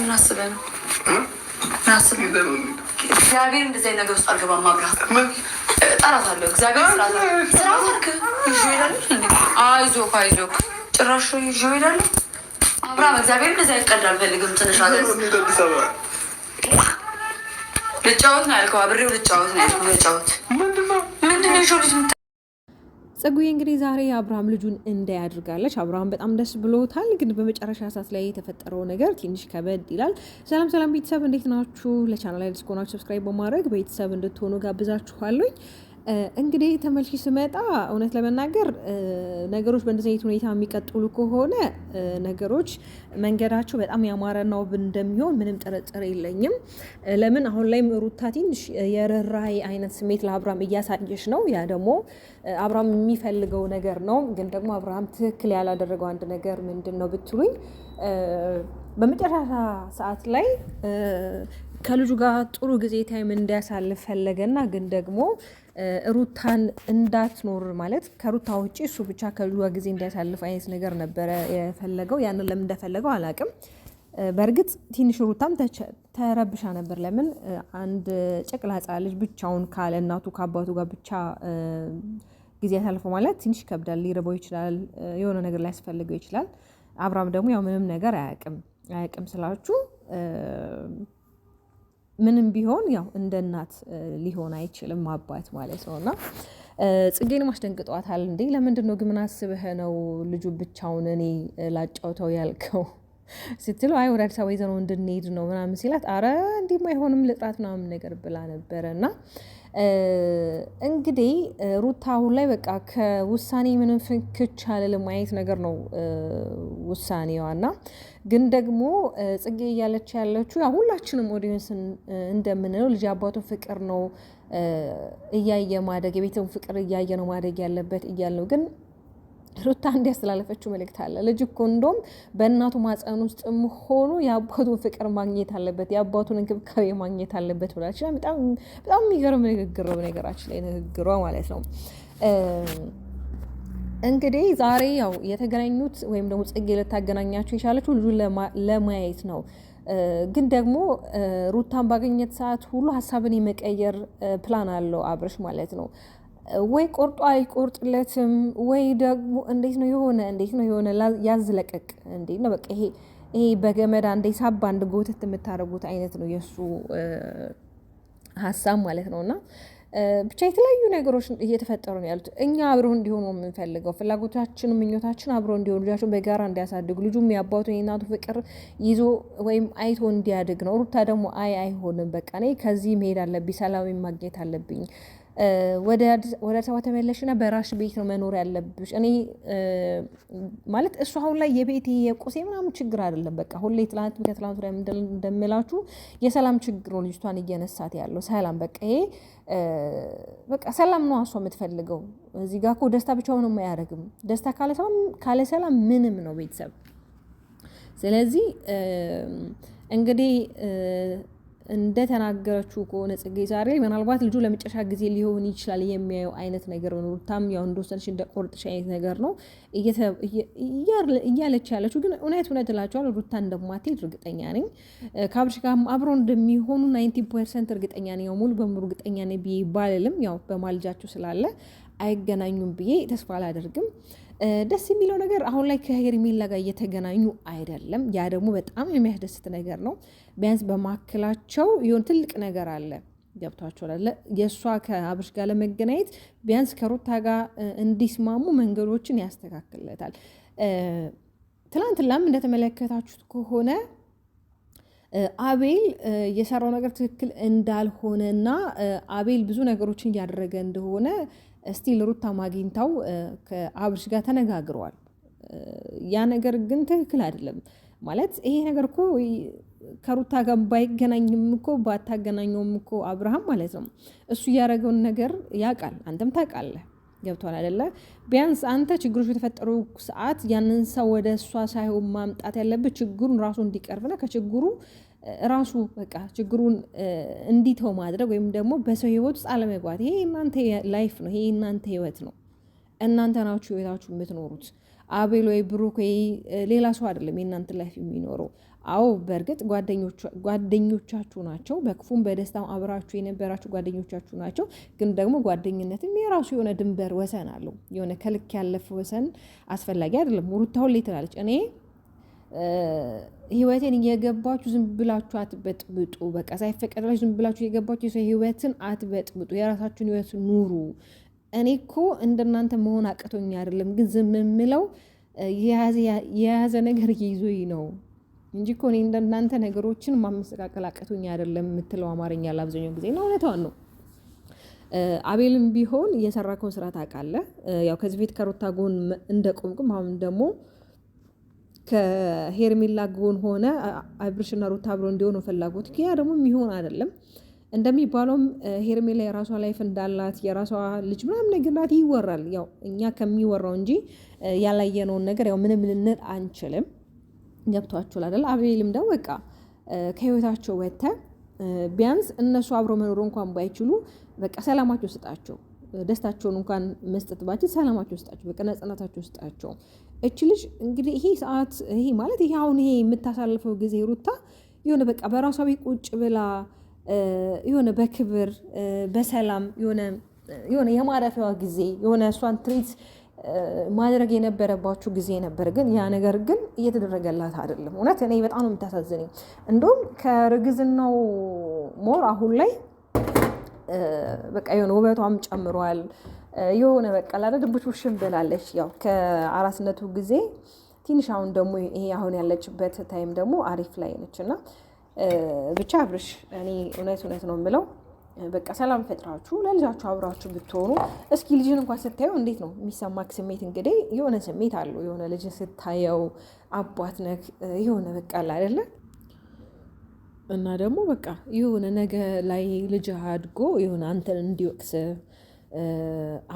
ምን አስበህ ነው? ምን አስበህ ነው? እግዚአብሔር እንደዚህ ነገር ውስጥ አልገባም። ማብራት እጠራታለሁ። እግዚአብሔር ስራ አድርግ። ይዤው እሄዳለሁ። አይዞህ ጭራሽ ይዤው እሄዳለሁ። አብርሃም እግዚአብሔር እንደዚህ አይቀልድ አልፈልግም። ትንሽ ልጫወት ነው ያልከው። አብሬው ልጫወት ነው ያልከው። ልጫወት ምንድን ነው ልጅ ጽጉዬ እንግዲህ ዛሬ አብርሃም ልጁን እንዳያድርጋለች። አብርሃም በጣም ደስ ብሎታል። ግን በመጨረሻ ሰዓት ላይ የተፈጠረው ነገር ትንሽ ከበድ ይላል። ሰላም ቤተሰብ እንዴት ናችሁ? ለቻናል ላይ ዲስኮናችሁ ሰብስክራይብ በማድረግ ቤተሰብ እንድትሆኑ ጋብዛችኋለሁ። እንግዲህ ተመልሼ ስመጣ እውነት ለመናገር ነገሮች በእንደዚህ አይነት ሁኔታ የሚቀጥሉ ከሆነ ነገሮች መንገዳቸው በጣም ያማረና ውብ እንደሚሆን ምንም ጥርጥር የለኝም። ለምን አሁን ላይም ሩታ ትንሽ የርህራሄ አይነት ስሜት ለአብርሃም እያሳየች ነው። ያ ደግሞ አብርሃም የሚፈልገው ነገር ነው። ግን ደግሞ አብርሃም ትክክል ያላደረገው አንድ ነገር ምንድን ነው ብትሉኝ በመጨረሻ ሰዓት ላይ ከልጁ ጋር ጥሩ ጊዜ ታይም እንዲያሳልፍ ፈለገና ግን ደግሞ ሩታን እንዳትኖር ማለት ከሩታ ውጭ እሱ ብቻ ከልጁ ጋር ጊዜ እንዲያሳልፍ አይነት ነገር ነበረ የፈለገው። ያንን ለምን እንደፈለገው አላውቅም። በእርግጥ ትንሽ ሩታም ተረብሻ ነበር። ለምን አንድ ጨቅላ ሕፃን ልጅ ብቻውን ካለ እናቱ ከአባቱ ጋር ብቻ ጊዜ ያሳልፈው ማለት ትንሽ ይከብዳል። ሊርበው ይችላል፣ የሆነ ነገር ሊያስፈልገው ይችላል። አብርሃም ደግሞ ያው ምንም ነገር አያውቅም ስላችሁ ምንም ቢሆን ያው እንደ እናት ሊሆን አይችልም አባት ማለት ነው። እና ጽጌንም አስደንግጧታል። እንዴ ለምንድን ነው ግን ምን አስበህ ነው ልጁ ብቻውን እኔ ላጫውተው ያልከው ስትለው አይ ወደ አዲስ አበባ ይዘነው እንድንሄድ ነው ምናምን ሲላት አረ እንዲህም አይሆንም ልጥራት ምናምን ነገር ብላ ነበረ። እና እንግዲህ ሩታ አሁን ላይ በቃ ከውሳኔ ምንም ፍንክች አልልም አይነት ነገር ነው ውሳኔዋ። እና ግን ደግሞ ጽጌ እያለች ያለችው ያው ሁላችንም ኦዲየንስን እንደምንለው ልጅ አባቱ ፍቅር ነው እያየ ማደግ የቤተሰቡ ፍቅር እያየ ነው ማደግ ያለበት እያል ነው። ግን ሩታ እንዲያስተላለፈችው መልእክት አለ። ልጅ እኮ እንደውም በእናቱ ማፀን ውስጥ ሆኖ የአባቱን ፍቅር ማግኘት አለበት፣ የአባቱን እንክብካቤ ማግኘት አለበት ብላች። በጣም የሚገርም ንግግር ነው በነገራችን ላይ ንግግሯ ማለት ነው። እንግዲህ ዛሬ ያው የተገናኙት ወይም ደግሞ ጽጌ ልታገናኛቸው የቻለችው ልጁን ለማየት ነው። ግን ደግሞ ሩታን ባገኘት ሰዓት ሁሉ ሀሳብን የመቀየር ፕላን አለው አብርሽ ማለት ነው። ወይ ቆርጦ አይቆርጥለትም ወይ ደግሞ እንዴት ነው የሆነ ያዝለቀቅ እንዴት ነው በቃ ይሄ በገመድ አንዴ ሳባ አንድ ጎተት የምታደርጉት አይነት ነው የእሱ ሀሳብ ማለት ነው። እና ብቻ የተለያዩ ነገሮች እየተፈጠሩ ነው ያሉት። እኛ አብረው እንዲሆኑ የምንፈልገው ፍላጎታችን ምኞታችን አብረው እንዲሆኑ ልጃቸውን በጋራ እንዲያሳድጉ ልጁም የአባቱን የእናቱ ፍቅር ይዞ ወይም አይቶ እንዲያድግ ነው። ሩታ ደግሞ አይሆንም በቃ እኔ ከዚህ መሄድ አለብኝ፣ ሰላም ማግኘት አለብኝ፣ ወደ አዲስ አበባ ተመለሽና በራሽ ቤት ነው መኖር ያለብሽ። እኔ ማለት እሱ አሁን ላይ የቤቴ የቁሴ ምናምን ችግር አይደለም። በቃ ሁሌ ከትላንት ላይ እንደምላችሁ የሰላም ችግር ነው ልጅቷን እየነሳት ያለው ሰላም። በቃ ይሄ በቃ ሰላም ነው እሷ የምትፈልገው። እዚህ ጋር እኮ ደስታ ብቻውን አያደርግም። ደስታ ካለ ሰላም ምንም ነው ቤተሰብ። ስለዚህ እንግዲህ እንደተናገረችው ከሆነ ጽጌ ዛሬ ምናልባት ልጁ ለመጨረሻ ጊዜ ሊሆን ይችላል የሚያየው አይነት ነገር ነው። ሩታም ያው እንደወሰንሽ እንደቆርጥሽ አይነት ነገር ነው እያለች ያለችው። ግን እውነት እላቸዋለሁ ሩታ እንደማትሄድ እርግጠኛ ነኝ። ከአብርሽ ጋር አብሮ እንደሚሆኑ 90% እርግጠኛ ነኝ። ያው ሙሉ በሙሉ እርግጠኛ ነኝ ብዬ ባልልም ያው በማልጃቸው ስላለ አይገናኙም ብዬ ተስፋ አላደርግም። ደስ የሚለው ነገር አሁን ላይ ከሄርሜላ ጋር እየተገናኙ አይደለም። ያ ደግሞ በጣም የሚያስደስት ነገር ነው። ቢያንስ በማክላቸው የሆነ ትልቅ ነገር አለ። ገብቷቸዋል። የእሷ ከአብርሽ ጋር ለመገናኘት ቢያንስ ከሩታ ጋር እንዲስማሙ መንገዶችን ያስተካክልለታል። ትናንትናም እንደተመለከታችሁት ከሆነ አቤል የሰራው ነገር ትክክል እንዳልሆነና አቤል ብዙ ነገሮችን እያደረገ እንደሆነ ስቲል ሩታ ማግኝታው ከአብርሽ ጋር ተነጋግረዋል። ያ ነገር ግን ትክክል አይደለም ማለት ይሄ ነገር እኮ ከሩታ ጋር ባይገናኝም እኮ ባታገናኘውም እኮ አብርሃም ማለት ነው እሱ እያደረገውን ነገር ያውቃል፣ አንተም ታውቃለህ። ገብቷል አይደለ? ቢያንስ አንተ ችግሮች የተፈጠሩ ሰዓት ያንን ሰው ወደ እሷ ሳይሆን ማምጣት ያለበት ችግሩን ራሱ እንዲቀርብና ከችግሩ ራሱ በቃ ችግሩን እንዲተው ማድረግ ወይም ደግሞ በሰው ህይወት ውስጥ አለመግባት። ይሄ እናንተ ላይፍ ነው፣ ይሄ እናንተ ህይወት ነው። እናንተ ናችሁ ህይወታችሁ የምትኖሩት። አቤል ወይ ብሩክ ወይ ሌላ ሰው አይደለም የእናንተ ላይፍ የሚኖረው። አዎ በእርግጥ ጓደኞቻችሁ ናቸው፣ በክፉም በደስታም አብራችሁ የነበራችሁ ጓደኞቻችሁ ናቸው። ግን ደግሞ ጓደኝነትም የራሱ የሆነ ድንበር ወሰን አለው። የሆነ ከልክ ያለፈ ወሰን አስፈላጊ አይደለም። ሩታ ሁሌ ትላለች እኔ ህይወቴን እየገባችሁ ዝም ብላችሁ አትበጥብጡ። በቃ ሳይፈቀድላችሁ ዝም ብላችሁ እየገባችሁ የሰው ህይወትን አትበጥብጡ። የራሳችሁን ህይወት ኑሩ። እኔ እኮ እንደናንተ መሆን አቅቶኝ አይደለም፣ ግን ዝም የምለው የያዘ ነገር ይዞኝ ነው እንጂ እኮ እኔ እንደናንተ ነገሮችን ማመሰቃቀል አቅቶኝ አይደለም የምትለው አማርኛ ለአብዛኛው ጊዜ ነው። እውነቷን ነው። አቤልም ቢሆን እየሰራከውን ስራ ታውቃለህ። ያው ከዚህ ቤት ከሩታ ጎን እንደቆምክም አሁን ደግሞ ከሄርሜላ ጎን ሆነ አብርሽና ሩታ አብሮ እንዲሆኑ ፍላጎት ያ ደግሞ የሚሆን አይደለም። እንደሚባለውም ሄርሜላ የራሷ ላይፍ እንዳላት የራሷ ልጅ ምናምን ነገር ናት ይወራል። ያው እኛ ከሚወራው እንጂ ያላየነውን ነገር ያው ምንም ልንል አንችልም። ገብቷችኋል አይደል? አቤልም ደግሞ በቃ ከህይወታቸው ወጥተ ቢያንስ እነሱ አብሮ መኖር እንኳን ባይችሉ በቃ ሰላማቸው ስጣቸው፣ ደስታቸውን እንኳን መስጠት ባችል ሰላማቸው ስጣቸው፣ በቃ ነፃነታቸው ስጣቸው። እች ልጅ እንግዲህ ይሄ ሰዓት ይሄ ማለት ይሄ አሁን ይሄ የምታሳልፈው ጊዜ ሩታ የሆነ በቃ በራሷ ቤት ቁጭ ብላ የሆነ በክብር በሰላም የሆነ የማረፊያዋ ጊዜ የሆነ እሷን ትሪት ማድረግ የነበረባችሁ ጊዜ ነበር። ግን ያ ነገር ግን እየተደረገላት አይደለም። እውነት እኔ በጣም ነው የምታሳዝነኝ። እንደውም ከርግዝናው ሞር አሁን ላይ በቃ የሆነ ውበቷም ጨምሯል። የሆነ በቃ ድቡሽቡሽም ብላለች። ያው ከአራስነቱ ጊዜ ትንሽ አሁን ደግሞ ይሄ አሁን ያለችበት ታይም ደግሞ አሪፍ ላይ ነች እና ብቻ አብርሽ እኔ እውነት ነው የምለው በቃ ሰላም ፈጥራችሁ ለልጃችሁ አብራችሁ ብትሆኑ። እስኪ ልጅን እንኳን ስታየው እንዴት ነው የሚሰማክ ስሜት? እንግዲህ የሆነ ስሜት አለው። የሆነ ልጅን ስታየው አባት ነክ የሆነ በቃ አይደለ እና ደግሞ በቃ የሆነ ነገ ላይ ልጅ አድጎ የሆነ አንተን እንዲወቅስ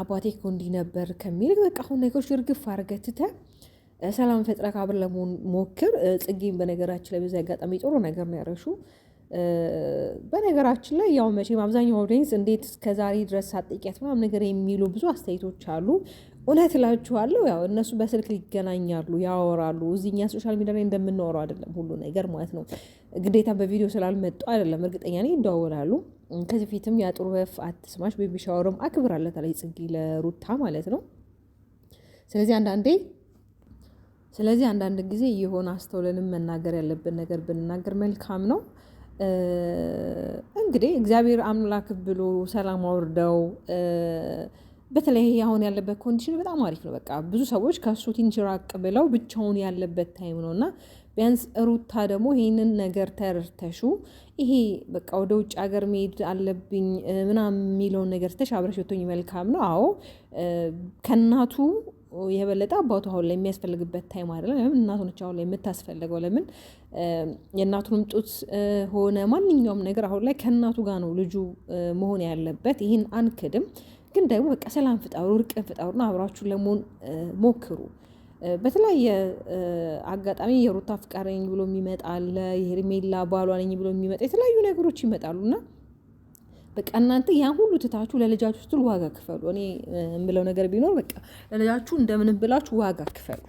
አባቴ እኮ እንዲህ ነበር ከሚል በቃ አሁን ነገሮች እርግፍ አድርገህ ትተህ ሰላም ፈጥረህ አብረህ ለመሆን ሞክር። ጽጌም በነገራችን ላይ በዚህ አጋጣሚ ጥሩ ነገር ነው ያደረግሽው። በነገራችን ላይ ያው መቼም አብዛኛው ኦዲየንስ እንዴት እስከዛሬ ድረስ ሳትጠይቂያት ምናምን ነገር የሚሉ ብዙ አስተያየቶች አሉ። እውነት እላችኋለሁ ያው እነሱ በስልክ ይገናኛሉ፣ ያወራሉ። እዚህኛ ሶሻል ሚዲያ ላይ እንደምናወራው አይደለም ሁሉ ነገር ማለት ነው። ግዴታ በቪዲዮ ስላልመጡ አይደለም፣ እርግጠኛ ነኝ ይደዋወላሉ። ከዚህ ፊትም ያጥሩ ወፍ አትስማሽ ቤቢ ሻወርም አክብራለታለች ጽጌ ለሩታ ማለት ነው። ስለዚህ አንዳንድ ጊዜ የሆነ አስተውለንም መናገር ያለብን ነገር ብንናገር መልካም ነው። እንግዲህ እግዚአብሔር አምላክ ብሎ ሰላም አውርደው። በተለይ አሁን ያለበት ኮንዲሽን በጣም አሪፍ ነው። በቃ ብዙ ሰዎች ከሱ ትንሽ ራቅ ብለው ብቻውን ያለበት ታይም ነው እና ቢያንስ ሩታ ደግሞ ይሄንን ነገር ተረድተሹ ይሄ በቃ ወደ ውጭ ሀገር መሄድ አለብኝ ምናምን የሚለውን ነገር ትተሽ አብረሽ ወጥቶኝ መልካም ነው። አዎ ከእናቱ የበለጠ አባቱ አሁን ላይ የሚያስፈልግበት ታይም አይደለም። ለምን እናቱ ነች አሁን ላይ የምታስፈልገው። ለምን የእናቱንም ጡት ሆነ ማንኛውም ነገር አሁን ላይ ከእናቱ ጋር ነው ልጁ መሆን ያለበት። ይህን አንክድም። ግን ደግሞ በቃ ሰላም ፍጠሩ፣ እርቅን ፍጠሩና አብራችሁ ለመሆን ሞክሩ። በተለያየ አጋጣሚ የሩታ ፍቃሪ ነኝ ብሎ የሚመጣ አለ፣ የሄርሜላ ባሏ ነኝ ብሎ የሚመጣ የተለያዩ ነገሮች ይመጣሉና በቃ እናንተ ያን ሁሉ ትታችሁ ለልጃችሁ ስትሉ ዋጋ ክፈሉ። እኔ የምለው ነገር ቢኖር በቃ ለልጃችሁ እንደምንም ብላችሁ ዋጋ ክፈሉ።